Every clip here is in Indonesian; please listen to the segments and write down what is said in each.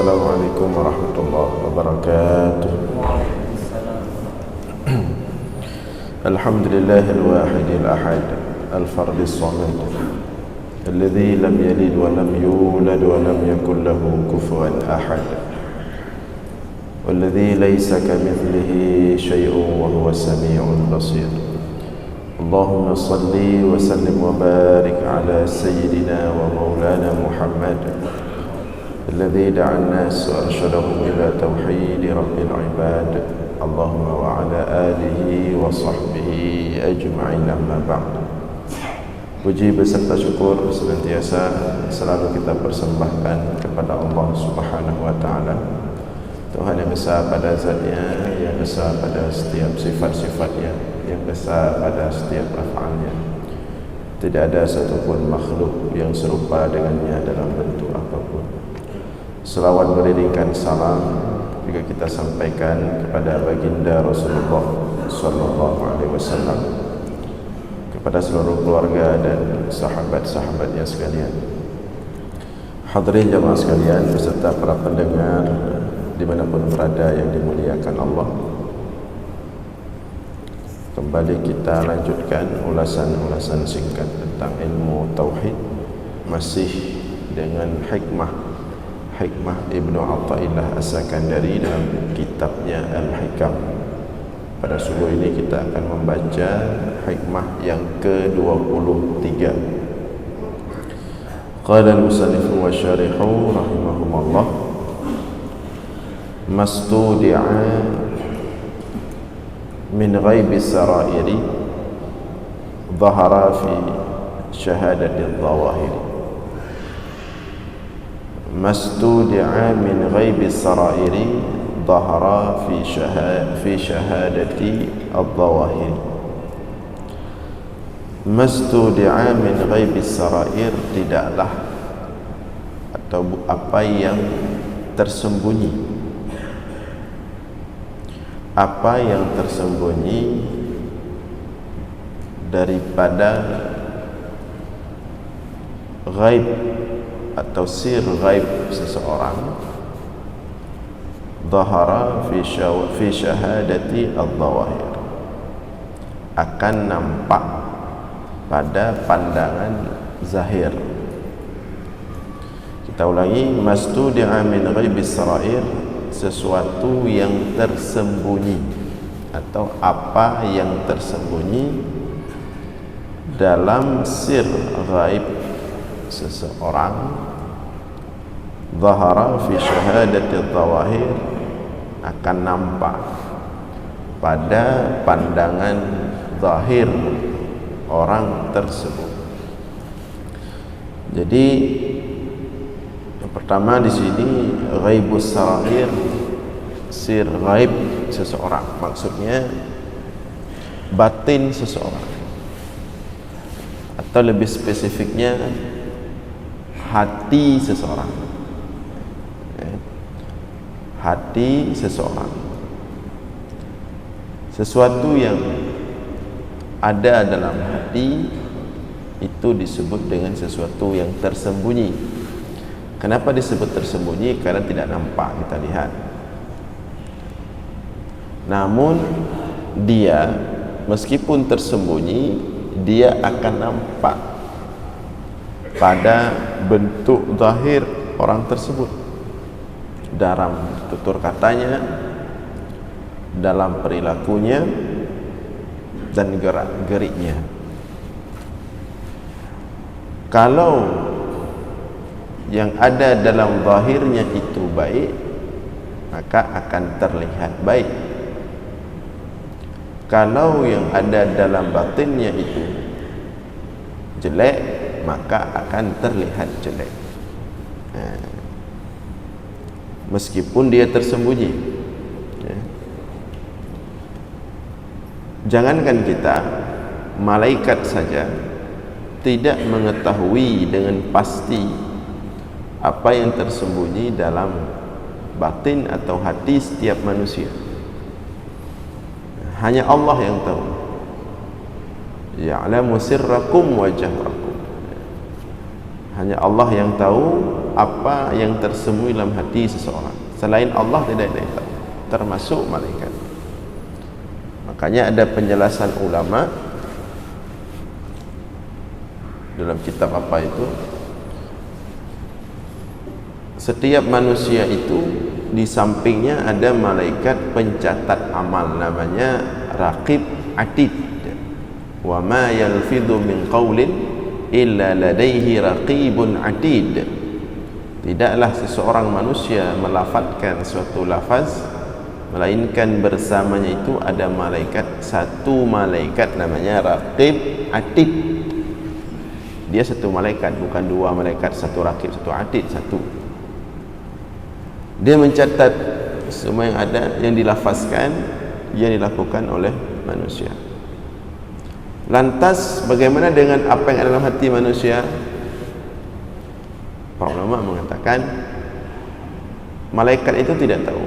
Assalamualaikum warahmatullahi wabarakatuh. Alhamdulillahil wahidil ahad al-fardis samad alladzi lam yalid wa lam yulad wa lam yakul lahu kufuwan ahad walladzi laysa kamithlihi syai'un wa huwas samii'ul basir. Allahumma salli wa sallim wa barik ala sayyidina wa maulana Muhammad الذي دعا الناس وأرشدهم إلى توحيد رب العباد اللهم وعلى آله وصحبه أجمعين أما بعد. Puji beserta syukur senantiasa selalu kita persembahkan kepada Allah Subhanahu wa taala, Tuhan yang besar pada zatnya, yang besar pada setiap sifat-sifatnya, yang besar pada setiap af'alnya. Tidak ada satupun makhluk yang serupa dengannya dalam bentuk apapun. Selawat beriringkan salam juga kita sampaikan kepada baginda Rasulullah sallallahu alaihi wasallam, kepada seluruh keluarga dan sahabat-sahabatnya sekalian. Hadirin jamaah sekalian beserta para pendengar dimanapun berada yang dimuliakan Allah. Kembali kita lanjutkan ulasan-ulasan singkat tentang ilmu tauhid, masih dengan hikmah Ibnu Athaillah As-Sakandari dalam kitabnya Al-Hikam. Pada subuh ini kita akan membaca hikmah yang ke-23. Qala al-musannifu wa syarihu rahimahumullah, mastudi'a min ghaibi sarairi dhahara fi syahadati dhawahiri. Mastudi'a min ghaibi sarairi dhahara fi syahadati al-dhawahir. Mastudi'a min ghaibi sarair, tidaklah atau apa yang tersembunyi, apa yang tersembunyi daripada ghaib atau sir ghaib seseorang, dhahara fi syahadati al-dhawahir, akan nampak pada pandangan zahir. Kita ulangi, mastudi'a min ghaibis sarair, sesuatu yang tersembunyi atau apa yang tersembunyi dalam sir ghaib seseorang, dhahara fi syahadati dhawahir, akan nampak pada pandangan zahir orang tersebut. Jadi yang pertama di sini ghaibus sarair, sir ghaib seseorang, maksudnya batin seseorang, atau lebih spesifiknya hati seseorang. Hati seseorang, sesuatu yang ada dalam hati itu disebut dengan sesuatu yang tersembunyi. Kenapa disebut tersembunyi? Karena tidak nampak, kita lihat. Namun dia meskipun tersembunyi, dia akan nampak pada bentuk zahir orang tersebut, dalam tutur katanya, dalam perilakunya, dan gerak-geriknya. Kalau yang ada dalam zahirnya itu baik, maka akan terlihat baik. Kalau yang ada dalam batinnya itu jelek, maka akan terlihat jelek, meskipun dia tersembunyi. Jangankan kita, malaikat saja tidak mengetahui dengan pasti apa yang tersembunyi dalam batin atau hati setiap manusia. Hanya Allah yang tahu. Ya'lamu sirrakum wa jahrakum. Hanya Allah yang tahu apa yang tersembunyi dalam hati seseorang. Selain Allah tidak ada yang tahu, termasuk malaikat. Makanya ada penjelasan ulama dalam kitab apa itu, setiap manusia itu di sampingnya ada malaikat pencatat amal, namanya raqib atid. Wa ma yalfidhu min qawlin illa ladaihi raqibun atid. Tidaklah seseorang manusia melafazkan suatu lafaz melainkan bersamanya itu ada malaikat, satu malaikat namanya raqib atid. Dia satu malaikat, bukan dua malaikat, satu raqib, satu atid, satu. Dia mencatat semua yang ada, yang dilafazkan, yang dilakukan oleh manusia. Lantas bagaimana dengan apa yang ada dalam hati manusia? Para ulama mengatakan malaikat itu tidak tahu,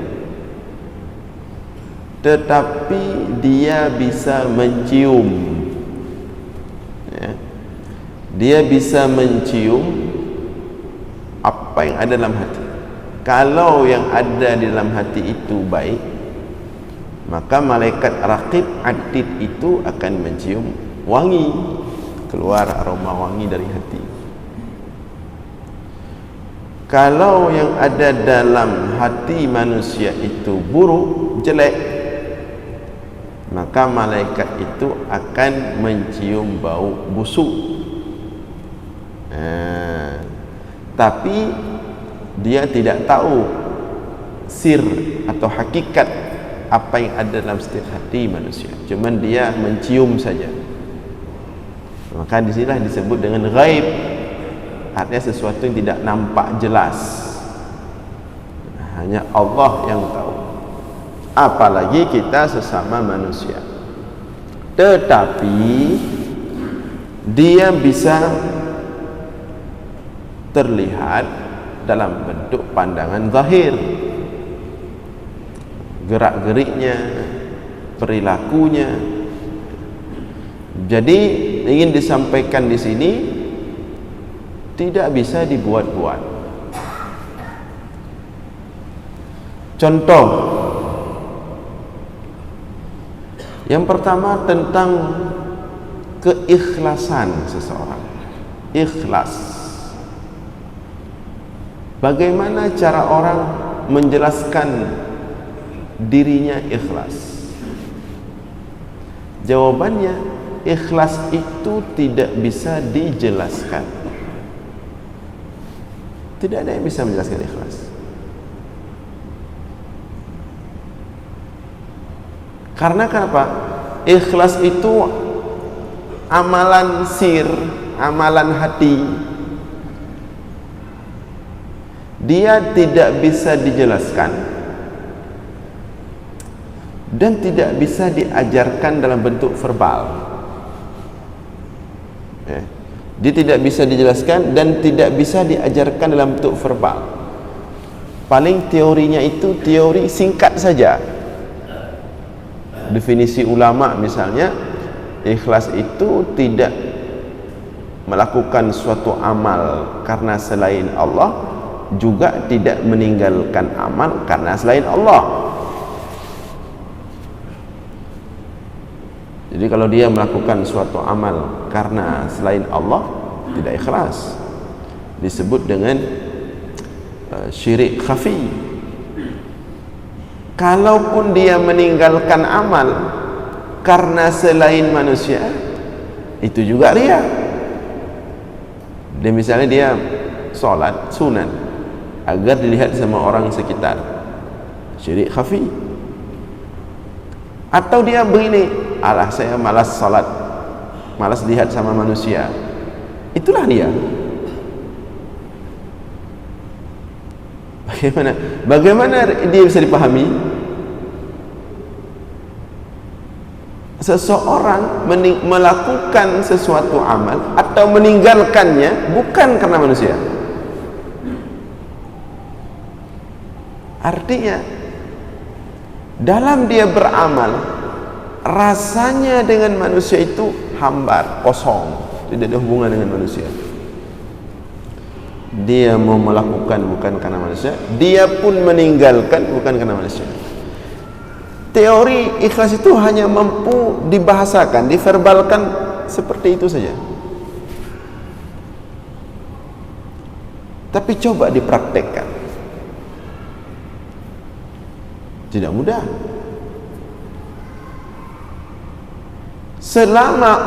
tetapi dia bisa mencium, ya. Dia bisa mencium apa yang ada dalam hati. Kalau yang ada di dalam hati itu baik, maka malaikat raqib atid itu akan mencium wangi, keluar aroma wangi dari hati. Kalau yang ada dalam hati manusia itu buruk, jelek, maka malaikat itu akan mencium bau busuk. Tapi dia tidak tahu sir atau hakikat apa yang ada dalam setiap hati manusia, cuman dia mencium saja. Maka disinilah disebut dengan ghaib, artinya sesuatu yang tidak nampak jelas, hanya Allah yang tahu, apalagi kita sesama manusia. Tetapi dia bisa terlihat dalam bentuk pandangan zahir, gerak-geriknya, perilakunya. Jadi ingin disampaikan di sini tidak bisa dibuat-buat. Contoh yang pertama tentang keikhlasan seseorang. Ikhlas. Bagaimana cara orang menjelaskan dirinya ikhlas? Jawabannya, ikhlas itu tidak bisa dijelaskan. Tidak ada yang bisa menjelaskan ikhlas. Karena kenapa? Ikhlas itu amalan sir, amalan hati. Dia tidak bisa dijelaskan dan tidak bisa diajarkan dalam bentuk verbal. Dia tidak bisa dijelaskan dan tidak bisa diajarkan dalam bentuk verbal. Paling teorinya itu teori singkat saja. Definisi ulama misalnya, ikhlas itu tidak melakukan suatu amal karena selain Allah, juga tidak meninggalkan amal karena selain Allah. Jadi kalau dia melakukan suatu amal karena selain Allah, tidak ikhlas, disebut dengan syirik khafi. Kalaupun dia meninggalkan amal karena selain manusia, itu juga riya. Dan misalnya dia sholat sunan agar dilihat sama orang sekitar, syirik khafi. Atau dia begini, alah saya malas salat, malas lihat sama manusia, itulah dia. Bagaimana dia bisa dipahami? Seseorang melakukan sesuatu amal atau meninggalkannya bukan karena manusia. Artinya dalam dia beramal, rasanya dengan manusia itu hambar, kosong, tidak ada hubungan dengan manusia. Dia mau melakukan bukan karena manusia, dia pun meninggalkan bukan karena manusia. Teori ikhlas itu hanya mampu dibahasakan, diverbalkan seperti itu saja. Tapi coba dipraktekkan, tidak mudah. Selama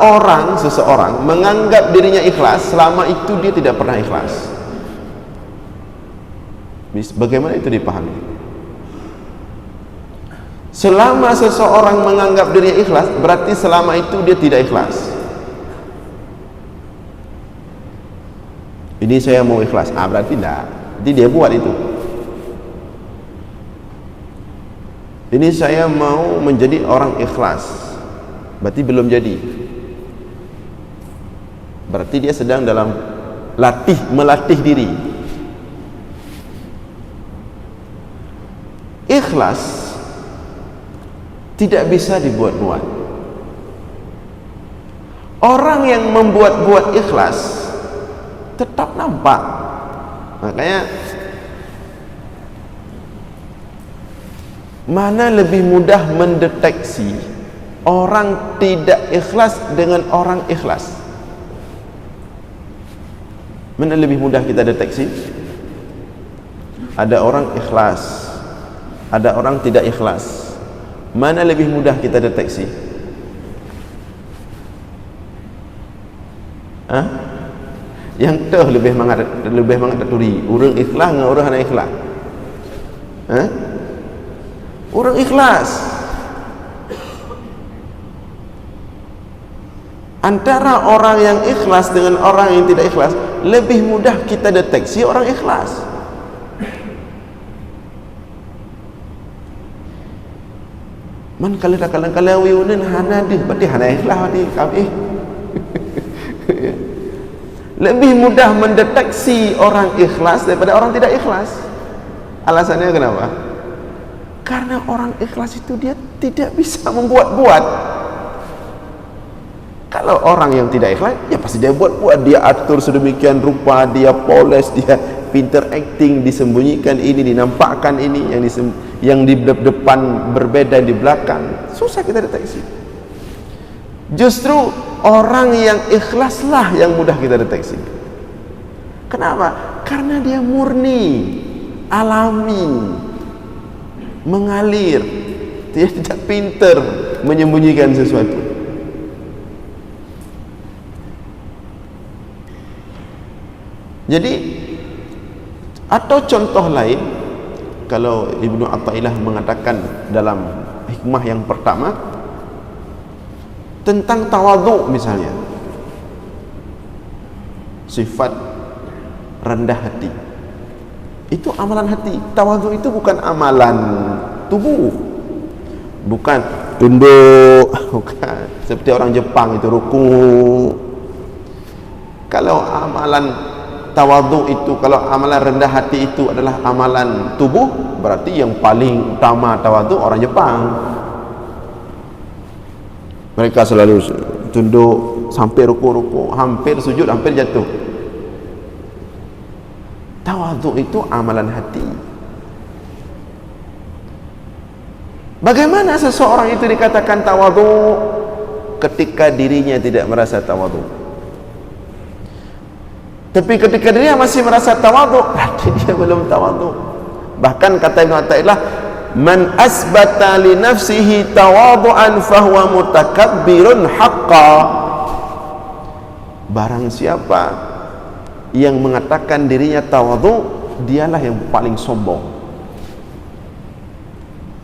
seseorang menganggap dirinya ikhlas, selama itu dia tidak pernah ikhlas. Bagaimana itu dipahami? Selama seseorang menganggap dirinya ikhlas, berarti selama itu dia tidak ikhlas. Ini saya mau ikhlas, berarti tidak. Jadi dia buat itu. Ini saya mau menjadi orang ikhlas, berarti belum jadi. Berarti dia sedang dalam melatih diri. Ikhlas tidak bisa dibuat-buat. Orang yang membuat-buat ikhlas tetap nampak. Makanya mana lebih mudah mendeteksi orang tidak ikhlas dengan orang ikhlas? Mana lebih mudah kita deteksi? Ada orang ikhlas, ada orang tidak ikhlas. Mana lebih mudah kita deteksi? Yang tu lebih mangat turi. Orang ikhlas dengan orang tidak ikhlas. Orang ikhlas. Antara orang yang ikhlas dengan orang yang tidak ikhlas, lebih mudah kita deteksi orang ikhlas. Man kalau wiunan hana deh, berarti hana ikhlas ni kami. Lebih mudah mendeteksi orang ikhlas daripada orang tidak ikhlas. Alasannya kenapa? Karena orang ikhlas itu dia tidak bisa membuat-buat. Kalau orang yang tidak ikhlas, ya pasti dia buat-buat, dia atur sedemikian rupa, dia poles, dia pinter acting, disembunyikan ini, dinampakkan ini, yang di depan berbeda di belakang. Susah kita deteksi. Justru orang yang ikhlaslah yang mudah kita deteksi. Kenapa? Karena dia murni, alami, mengalir. Dia tidak pinter menyembunyikan sesuatu. Jadi, atau contoh lain, kalau Ibnu Athaillah mengatakan dalam hikmah yang pertama tentang tawadhu misalnya, sifat rendah hati, itu amalan hati. Tawadhu itu bukan amalan tubuh, bukan tunduk, bukan seperti orang Jepang itu ruku. Kalau amalan tawadhu itu, kalau amalan rendah hati itu adalah amalan tubuh, berarti yang paling utama tawadhu orang Jepang. Mereka selalu tunduk sampai ruku-ruku, hampir sujud, hampir jatuh. Tawadhu itu amalan hati. Bagaimana seseorang itu dikatakan tawadhu ketika dirinya tidak merasa tawadhu? Tapi ketika dia masih merasa tawadhu, berarti dia belum tawadhu. Bahkan kata Ibnu Athaillah, man asbata li nafsihi tawadhu'an fahuwa mutakabbirun haqqa. Barang siapa yang mengatakan dirinya tawadhu, dialah yang paling sombong.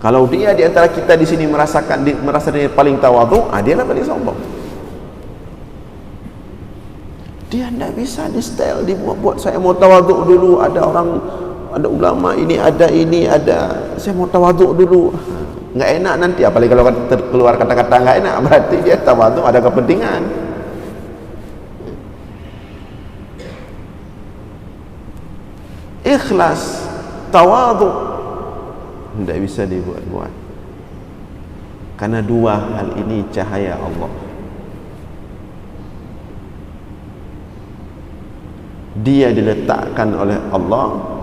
Kalau dia di antara kita di sini merasa dirinya paling tawadhu, dialah paling sombong. Dia tidak bisa di style, dibuat saya mau tawaduk dulu, ada ulama ini, ada saya mau tawaduk dulu. Nggak enak nanti, apalagi kalau keluar kata-kata nggak enak, berarti dia tawaduk ada kepentingan. Ikhlas, tawaduk tidak bisa dibuat-buat, karena dua hal ini cahaya Allah. dia diletakkan oleh Allah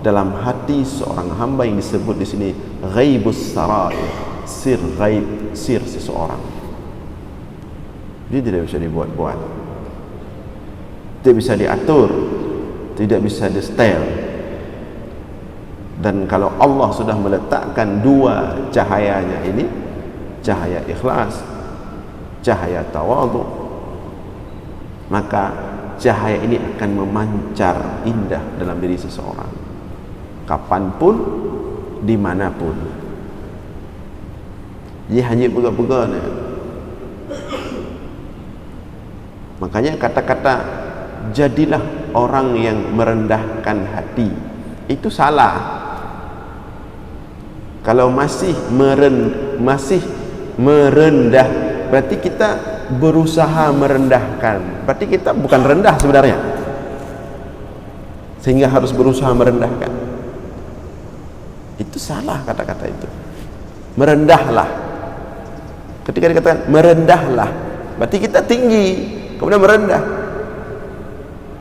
dalam hati seorang hamba yang disebut di sini ghaibus sarair, sir ghaib, sir seseorang. Dia tidak bisa dibuat-buat, tidak bisa diatur, tidak bisa di-setel. Dan kalau Allah sudah meletakkan dua cahayanya ini, cahaya ikhlas, cahaya tawadhu, maka cahaya ini akan memancar indah dalam diri seseorang, kapanpun, dimanapun. Dia hanya pega-pega ni. Makanya kata-kata jadilah orang yang merendahkan hati itu salah. Kalau masih merendah, berarti kita berusaha merendahkan. Berarti kita bukan rendah sebenarnya, sehingga harus berusaha merendahkan. Itu salah kata-kata itu. Merendahlah. Ketika dikatakan merendahlah, berarti kita tinggi, kemudian merendah.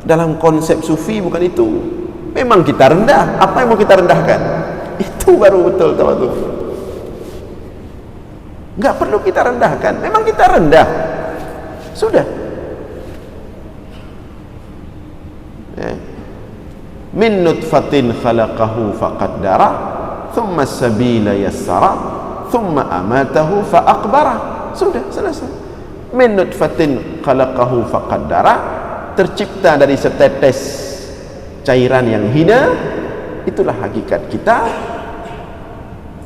Dalam konsep sufi bukan itu. Memang kita rendah. Apa yang mau kita rendahkan? Itu baru betul tawadhu. Enggak perlu kita rendahkan. Memang kita rendah. Sudah. Min nutfatin khalaqahu faqaddara, thumma sabila yassara, thumma amatahu faqbara. Sudah, selesai. Min nutfatin khalaqahu faqaddara, tercipta dari setetes cairan yang hina, itulah hakikat kita.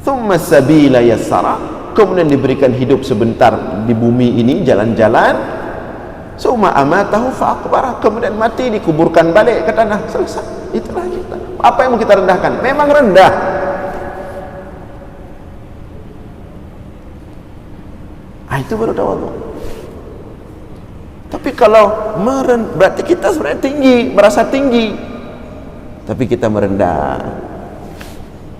Thumma sabila yassara, kemudian diberikan hidup sebentar di bumi ini, jalan-jalan. Summa amatahu faqbara, kemudian mati, dikuburkan balik ke tanah. Selesai. Itulah kita. Apa yang mau kita rendahkan? Memang rendah. Itu baru tawadhu. Tapi kalau berarti kita sebenarnya tinggi, merasa tinggi, tapi kita merendah.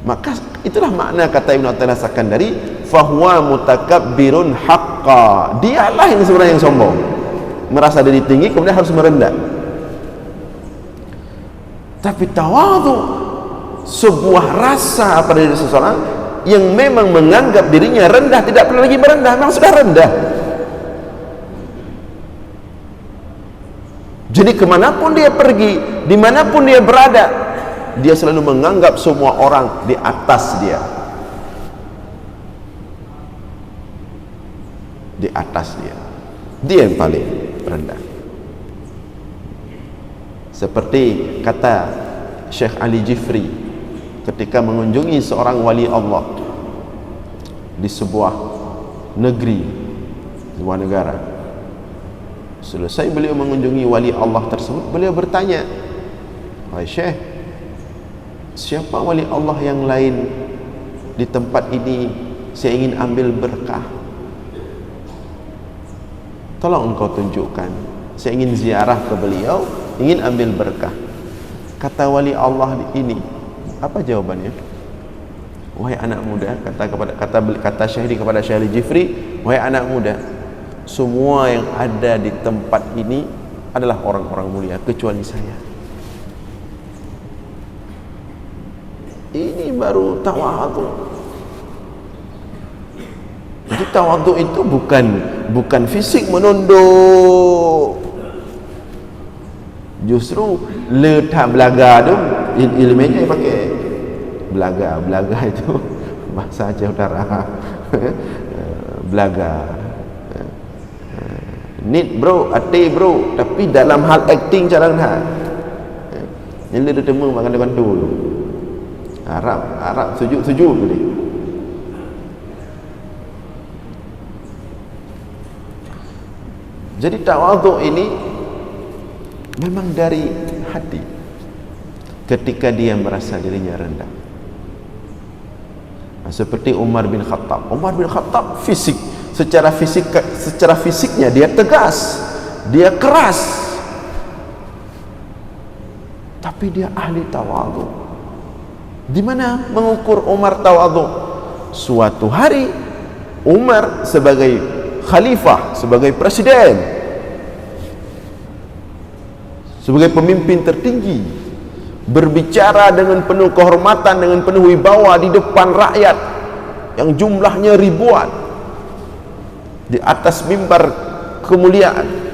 Maka itulah makna kata Ibnu Athaillah Sakandari, fahuwa mutakabbirun haqqa. Dialah yang sebenarnya yang sombong, merasa diri tinggi kemudian harus merendah. Tapi tawadhu, sebuah rasa pada diri seseorang yang memang menganggap dirinya rendah, tidak perlu lagi merendah, memang sudah rendah. Jadi kemanapun dia pergi, dimanapun dia berada, dia selalu menganggap semua orang di atas dia, di atas dia yang paling rendah. Seperti kata Syekh Ali Jifri ketika mengunjungi seorang wali Allah di sebuah negeri, sebuah negara. Selesai beliau mengunjungi wali Allah tersebut, beliau bertanya, "Hai Syekh, siapa wali Allah yang lain di tempat ini? Saya ingin ambil berkah. Tolong engkau tunjukkan. Saya ingin ziarah ke beliau, ingin ambil berkah." Kata wali Allah ini, apa jawabannya? "Wahai anak muda," kata Syekh kepada Syekh Ali Jifri, "Wahai anak muda, semua yang ada di tempat ini adalah orang-orang mulia kecuali saya." Ini baru tawadhu. Jadi tawadhu itu bukan fisik menunduk. Justru letak belaga tu, ilmiahnya pakai belaga itu bahasa Aceh Utara. Belaga. Need bro, ati bro, tapi dalam hal acting cara nak. Yang dia temu makan depan dulu. Arab sejuk ni. Jadi tawadhu ini memang dari hati. Ketika dia merasa dirinya rendah. Seperti Umar bin Khattab. Umar bin Khattab secara fisiknya dia tegas, dia keras. Tapi dia ahli tawadhu. Di mana mengukur Umar tawadhu? Suatu hari Umar sebagai khalifah, sebagai presiden, sebagai pemimpin tertinggi, berbicara dengan penuh kehormatan, dengan penuh wibawa di depan rakyat yang jumlahnya ribuan, di atas mimbar kemuliaan.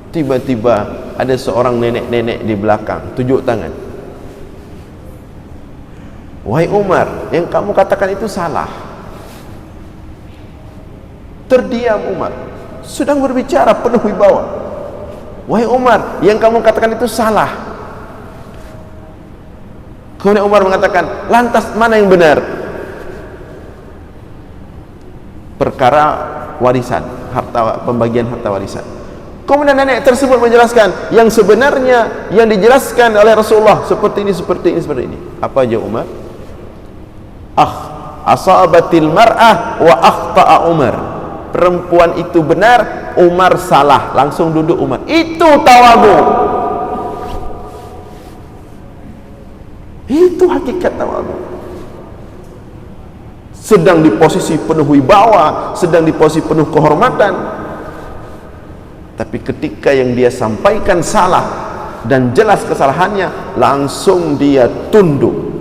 Tiba-tiba ada seorang nenek-nenek di belakang tunjuk tangan. Wahai Umar, yang kamu katakan itu salah. Terdiam Umar, sedang berbicara penuh wibawa. Wahai Umar, yang kamu katakan itu salah. Kemudian Umar mengatakan, lantas mana yang benar? Perkara warisan, pembagian harta warisan. Kemudian nenek tersebut menjelaskan yang sebenarnya yang dijelaskan oleh Rasulullah seperti ini, seperti ini, seperti ini. Apa aja Umar? Asabatil mar'ah wa akhta'a Umar. Perempuan itu benar, Umar salah. Langsung duduk Umar. Itu tawadhu. Itu hakikat tawadhu. Sedang di posisi penuh wibawa, sedang di posisi penuh kehormatan, tapi ketika yang dia sampaikan salah dan jelas kesalahannya, langsung dia tunduk.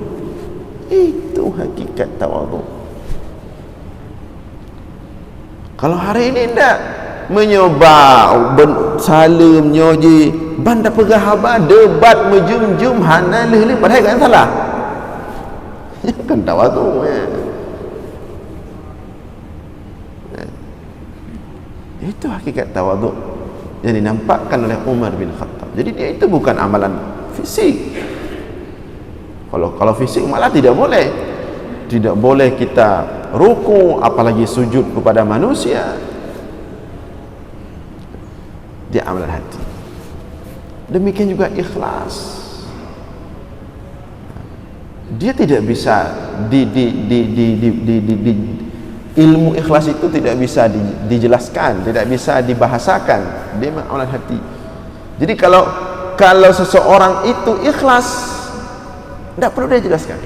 Itu hakikat tawadhu. Kalau hari ini tidak menyoba salim nyoji banda pegah haba debat menjum-jum hana lih padahal kan salah. Kan tawadhu. Itu hakikat tawadhu yang dinampakkan oleh Umar bin Khattab. Jadi dia itu bukan amalan fisik. Kalau fisik malah tidak boleh kita ruku, apalagi sujud kepada manusia. Dia amalan hati. Demikian juga ikhlas. Dia tidak bisa ilmu ikhlas itu tidak bisa dijelaskan, tidak bisa dibahasakan. Dia memang amalan hati. Jadi kalau seseorang itu ikhlas, tidak perlu dia jelaskan,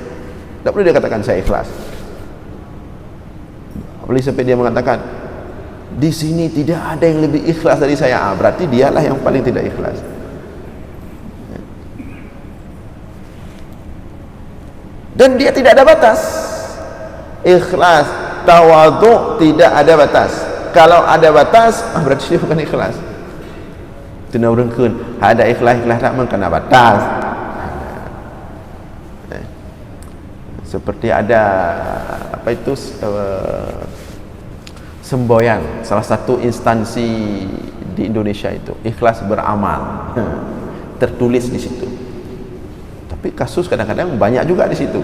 tidak perlu dia katakan saya ikhlas. Apalagi sampai dia mengatakan di sini tidak ada yang lebih ikhlas dari saya, berarti dialah yang paling tidak ikhlas. Dan dia tidak ada batas. Ikhlas, tawadhu tidak ada batas. Kalau ada batas, berarti dia bukan ikhlas. Tuna urangkeun, ada ikhlas tak mengkena batas. Seperti ada apa itu semboyan, salah satu instansi di Indonesia itu ikhlas beramal, tertulis di situ. Tapi kasus kadang-kadang banyak juga di situ.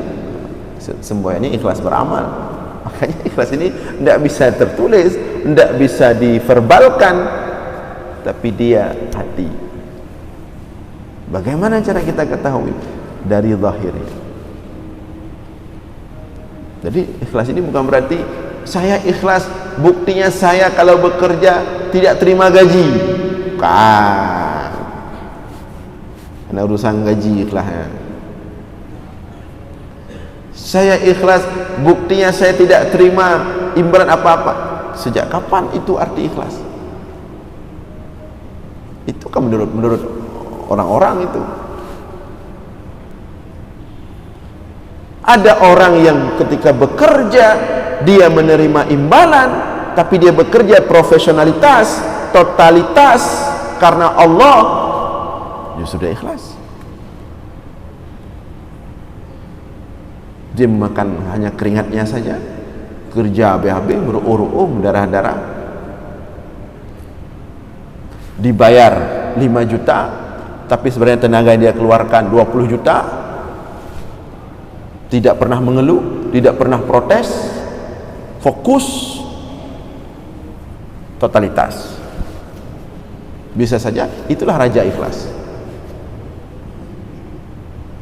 Semboyannya ikhlas beramal. Makanya ikhlas ini tidak bisa tertulis, tidak bisa diverbalkan, tapi dia hati. Bagaimana cara kita ketahui? Dari zahirnya. Jadi ikhlas ini bukan berarti saya ikhlas, buktinya saya kalau bekerja tidak terima gaji. Bukan. Karena urusan gaji ikhlasnya. Saya ikhlas, buktinya saya tidak terima imbalan apa-apa. Sejak kapan itu arti ikhlas? Itu kan menurut orang-orang itu. Ada orang yang ketika bekerja dia menerima imbalan, tapi dia bekerja profesionalitas, totalitas karena Allah, dia sudah ikhlas. Dia makan hanya keringatnya saja, kerja habis-habis, berurut-urut, darah-darah, dibayar 5 juta, tapi sebenarnya tenaga yang dia keluarkan 20 juta. Tidak pernah mengeluh, tidak pernah protes, fokus, totalitas. Bisa saja itulah raja ikhlas.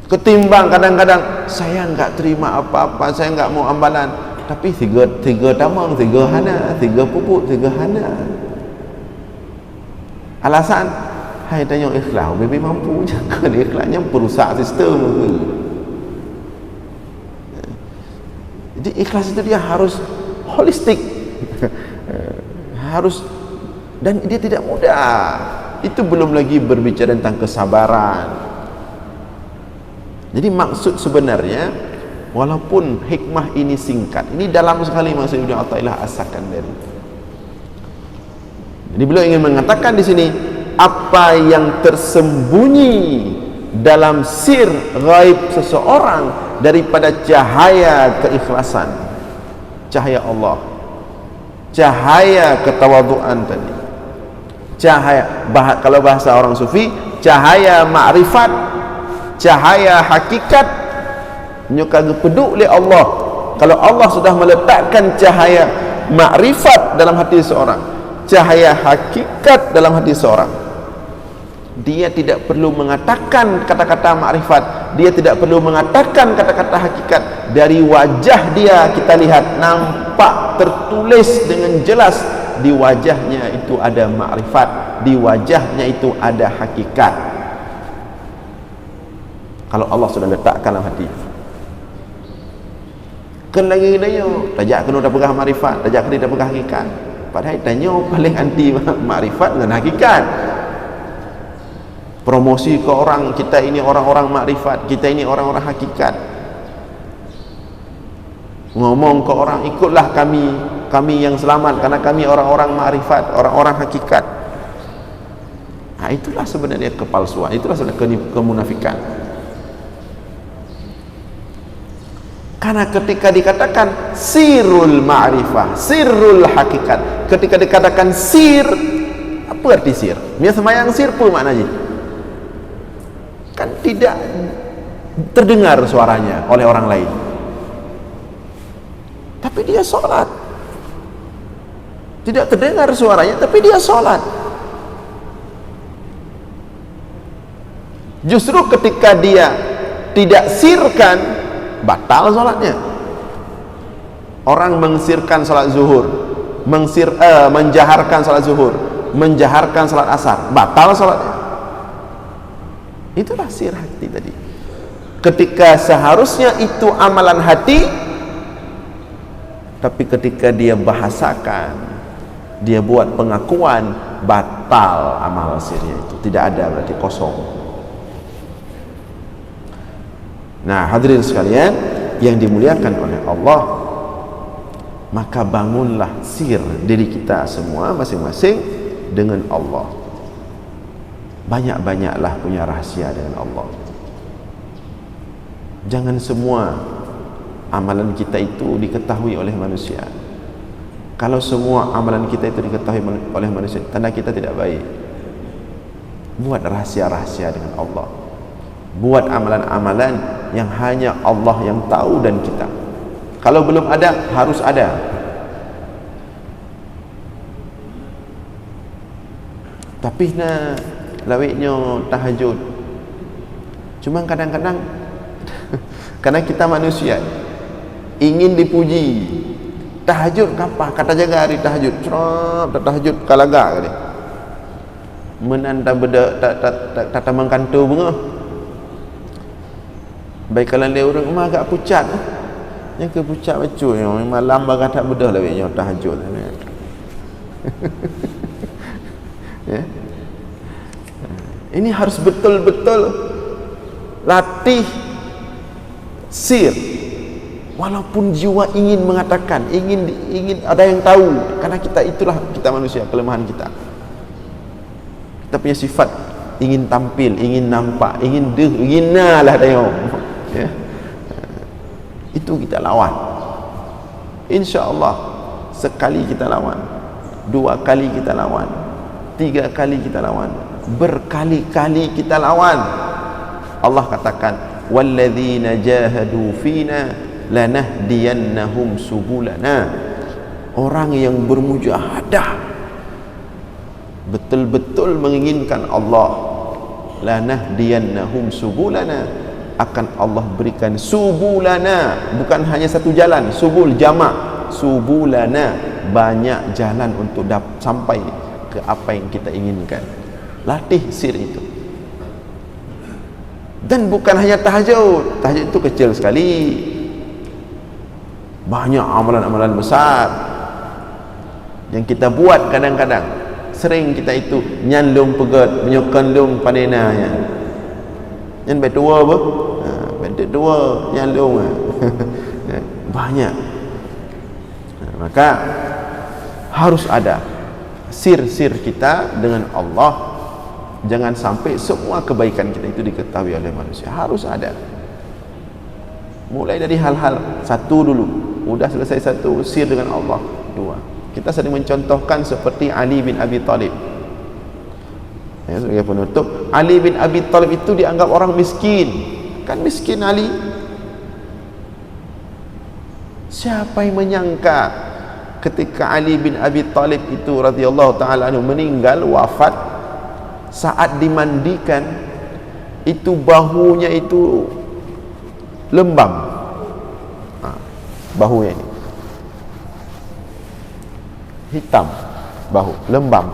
Ketimbang kadang-kadang saya enggak terima apa-apa, saya enggak mau ambalan, tapi tiga tamang, tiga hana, tiga pupuk, tiga hana. Alasan hai tanya ikhlas, bibi mampu jangan ikhlasnya perusak sistem. Jadi ikhlas itu dia harus holistik, harus, dan dia tidak mudah. Itu belum lagi berbicara tentang kesabaran. Jadi maksud sebenarnya, walaupun hikmah ini singkat, ini dalam sekali maksud Ibnu Athaillah As-Sakandari. Jadi beliau ingin mengatakan di sini, apa yang tersembunyi dalam sir gaib seseorang daripada cahaya keikhlasan, cahaya Allah, cahaya ketawaduan tadi, cahaya kalau bahasa orang sufi, cahaya ma'rifat, cahaya hakikat, nyuka peduk oleh Allah. Kalau Allah sudah meletakkan cahaya ma'rifat dalam hati seorang, cahaya hakikat dalam hati seorang, dia tidak perlu mengatakan kata-kata ma'rifat, dia tidak perlu mengatakan kata-kata hakikat. Dari wajah dia kita lihat, nampak tertulis dengan jelas, di wajahnya itu ada ma'rifat, di wajahnya itu ada hakikat. Kalau Allah sudah letakkan dalam hati, kan lagi dia tajak kena dah pegang ma'rifat, tajak kena dah pegang hakikat. Padahal tanya paling anti ma'rifat dengan hakikat. Promosi ke orang, kita ini orang-orang makrifat, kita ini orang-orang hakikat. Ngomong ke orang, ikutlah kami yang selamat karena kami orang-orang makrifat, orang-orang hakikat. Nah, itulah sebenarnya kepalsuan, itulah sebenarnya kemunafikan. Karena ketika dikatakan sirul ma'rifah, sirul hakikat, ketika dikatakan sir, apa arti sir? Dia semayang sir pun maknanya kan tidak terdengar suaranya oleh orang lain, tapi dia sholat. Tidak terdengar suaranya, tapi dia sholat. Justru ketika dia tidak sirkan, batal sholatnya. Orang mengsirkan sholat zuhur, menjaharkan sholat zuhur, menjaharkan sholat asar, batal sholatnya. Itulah sir hati tadi. Ketika seharusnya itu amalan hati, tapi ketika dia bahasakan, dia buat pengakuan, batal amal sirnya itu. Tidak ada, berarti kosong. Nah, hadirin sekalian yang dimuliakan oleh Allah, maka bangunlah sir diri kita semua masing-masing dengan Allah. Banyak-banyaklah punya rahasia dengan Allah. Jangan semua amalan kita itu diketahui oleh manusia. Kalau semua amalan kita itu diketahui oleh manusia, tanda kita tidak baik. Buat rahasia-rahasia dengan Allah. Buat amalan-amalan yang hanya Allah yang tahu dan kita. Kalau belum ada, harus ada. Tapi lawiknya tahajud. Cuma kadang-kadang karena kita manusia ingin dipuji. Tahajud kapah kata jaga hari tahajud. Cerap tahajud kalaga kali. Menanda beda tak mengkantu bunga. Baik kalau dia orang rumah agak pucat. Yang ke pucat bacu yang malam bagai tak bedah lawiknya tahajud. Ya. Ini harus betul-betul latih sir. Walaupun jiwa ingin mengatakan, ingin ada yang tahu, karena itulah kita manusia, kelemahan kita. Kita punya sifat ingin tampil, ingin nampak, ingin lah tengok. Ya. Itu kita lawan. Insya-Allah sekali kita lawan, 2 kali kita lawan, 3 kali kita lawan, berkali-kali kita lawan. Allah katakan, walladzina jahadu fina lanahdiyannahum subulana. Orang yang bermujahadah, betul-betul menginginkan Allah, lanahdiyannahum subulana, akan Allah berikan subulana, bukan hanya satu jalan, subul jamak, subulana, banyak jalan untuk sampai ke apa yang kita inginkan. Latih sir itu. Dan bukan hanya tahajud. Tahajud itu kecil sekali. Banyak amalan-amalan besar yang kita buat kadang-kadang sering kita itu nyandung pegat menyokandung panenanya yang betua apa betua nyandung banyak. Maka harus ada sir-sir kita dengan Allah. Jangan sampai semua kebaikan kita itu diketahui oleh manusia. Harus ada. Mulai dari hal-hal satu dulu. Udah selesai satu, sir dengan Allah. Dua. Kita sering mencontohkan seperti Ali bin Abi Thalib. Ya, sebagai penutup, Ali bin Abi Thalib itu dianggap orang miskin. Kan miskin Ali. Siapa yang menyangka ketika Ali bin Abi Thalib itu radhiyallahu taala anhu meninggal, wafat, saat dimandikan itu bahunya itu lembam. Bahunya ini hitam, bahu lembam.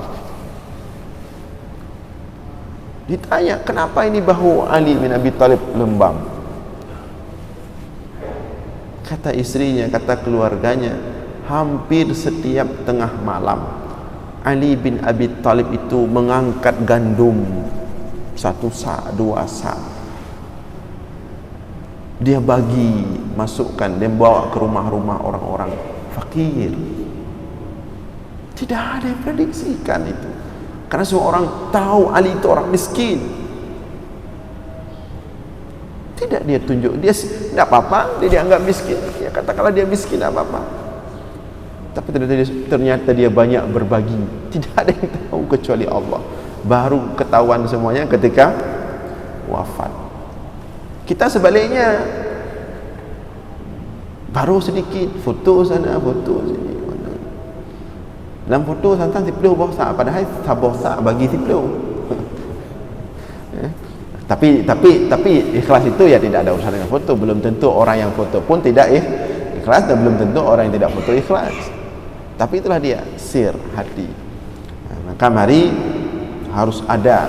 Ditanya, kenapa ini bahu Ali bin Abi Thalib lembam? Kata istrinya, kata keluarganya, hampir setiap tengah malam Ali bin Abi Thalib itu mengangkat gandum 1 sa', 2 sa', dia bagi, masukkan, dia bawa ke rumah-rumah orang-orang fakir. Tidak ada yang prediksikan itu, karena semua orang tahu Ali itu orang miskin. Tidak dia tunjuk, dia tidak apa-apa, dia dianggap miskin, ya katakanlah dia miskin, tidak apa-apa. Tapi ternyata dia banyak berbagi. Tidak ada yang tahu kecuali Allah. Baru ketahuan semuanya ketika wafat. Kita sebaliknya, baru sedikit, foto sana, foto sini. Dalam foto santan tiplu bosak, padahal tak bosak bagi tiplu. Tapi ikhlas itu ya tidak ada urusan dengan foto. Belum tentu orang yang foto pun tidak ikhlas, dan belum tentu orang yang tidak foto ikhlas. Tapi itulah dia sir hati. Maka mari harus ada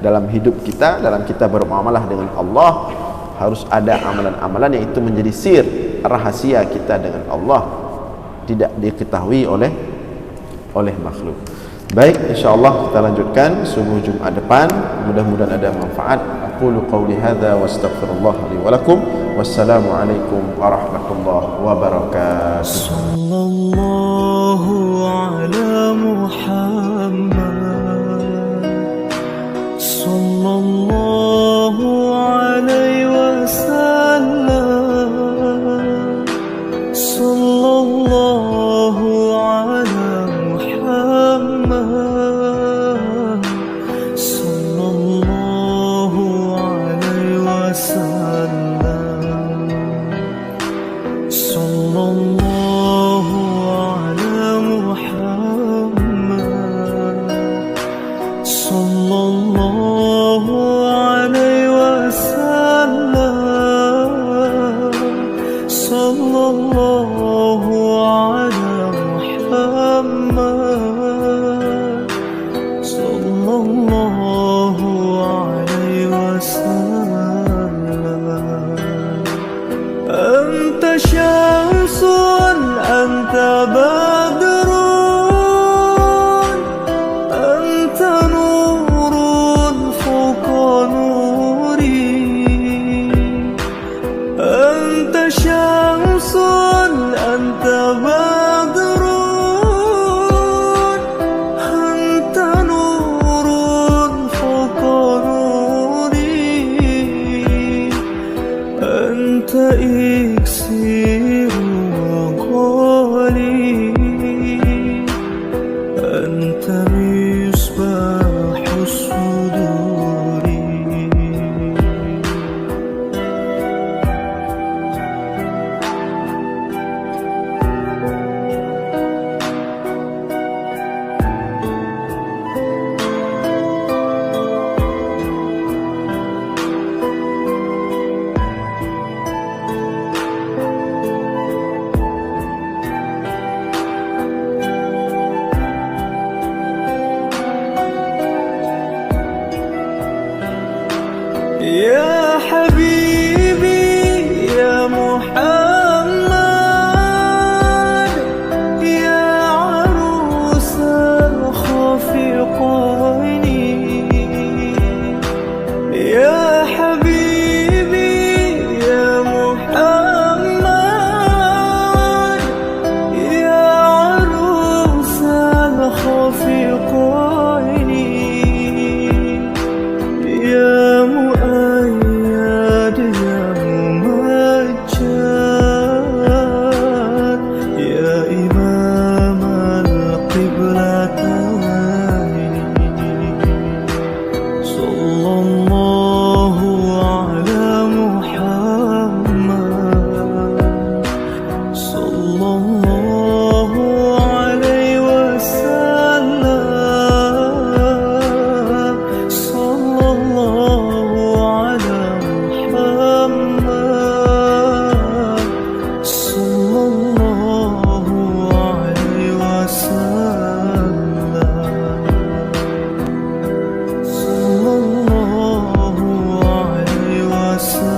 dalam hidup kita, dalam kita bermuamalah dengan Allah, harus ada amalan-amalan yang itu menjadi sir, rahasia kita dengan Allah, tidak diketahui oleh makhluk. Baik, insyaallah kita lanjutkan subuh Jumat depan. Mudah-mudahan ada manfaat. Aqulu qawli hadza wa astaghfirullah li wa lakum. Wassalamu alaikum warahmatullahi wabarakatuh. Sallallahu ala Muhammad sallallahu alaihi wasallam sallallahu ala Muhammad sallallahu alaihi wasallam sallallahu ala Muhammad sallallahu alaihi wasallam sallallahu ala Muhammad sallallahu alaihi wasallam. Anta syamsun anta badrun anta nurun fawqa nuri anta syamsun anta badrun anta nurun fawqa nuri anta iksir wa qali anta misbahus suduri. Ya habibi ya Muhammad ya arus al-khaf يا حبيبي يا محمد، يا عروس الخفقين، يا مؤيد يا ممجد، يا إمام القبلتين. صلى الله على محمد، صلى الله عليه وسلم، صلى الله على محمد، صلى الله عليه وسلم، صلى الله عليه وسلم.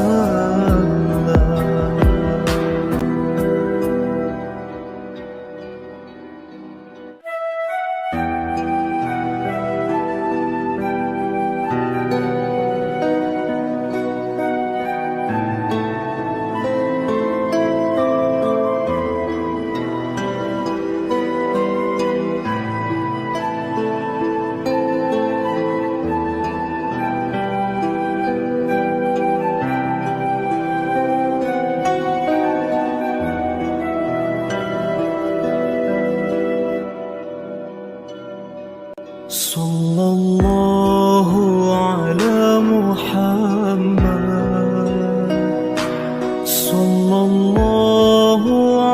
صلى الله على محمد، صلى الله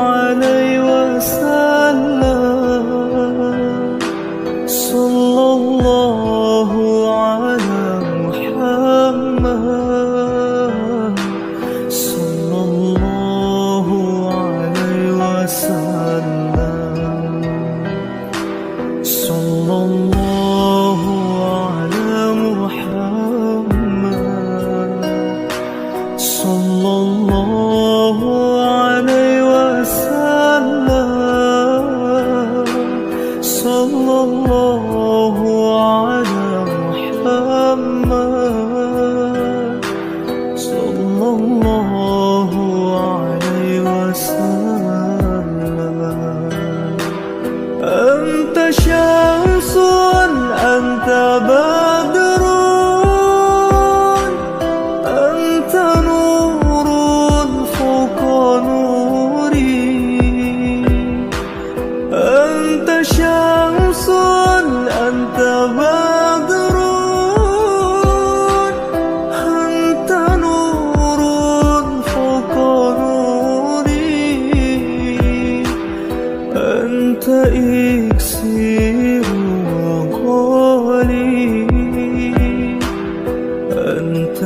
عليه وسلم، صلى الله على محمد، صلى الله عليه وسلم، صلى الله على محمد، صلى الله عليه وسلم، صلى الله على محمد، صلى الله عليه وسلم. أنت شمس أنت بدر، أنت نور فوق نوري، أنت شمس أنت بدر، أنت نور فوق نوري، أنت إكسير وقولي، أنت